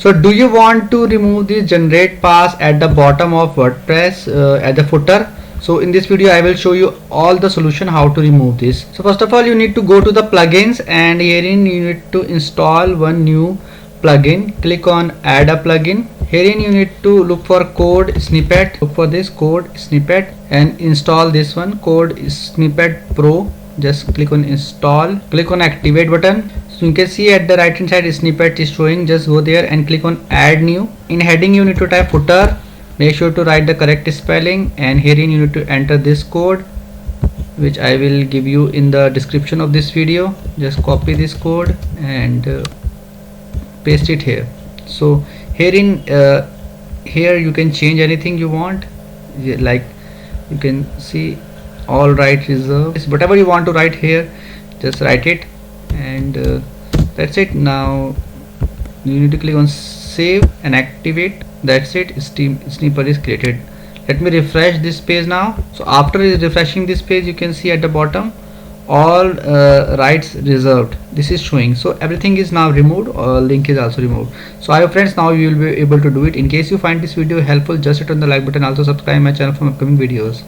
So do you want to remove the generate pass at the bottom of WordPress at the footer? So in this video I will show you all the solution how to remove this. So first of all, you need to go to the plugins, and herein you need to install one new plugin. Click on add a plugin. Herein you need to look for Code Snippet. Look for this Code Snippet and install this one, Code Snippet Pro. Just click on install, click on activate button. So you can see at the right hand side snippet is showing. Just go there and click on add new. In heading you need to type footer. Make sure to write the correct spelling, and herein you need to enter this code, which I will give you in the description of this video. Just copy this code and paste it here. So herein here you can change anything you want, like you can see all right reserved, whatever you want to write here, just write it, and that's it. Now you need to click on save and activate. That's it, Snippet is created. Let me refresh this page now. So after refreshing this page, you can see at the bottom all rights reserved, this is showing. So everything is now removed, link is also removed. So I hope friends now you will be able to do it. In case you find this video helpful, just hit on the like button, also subscribe my channel for upcoming videos.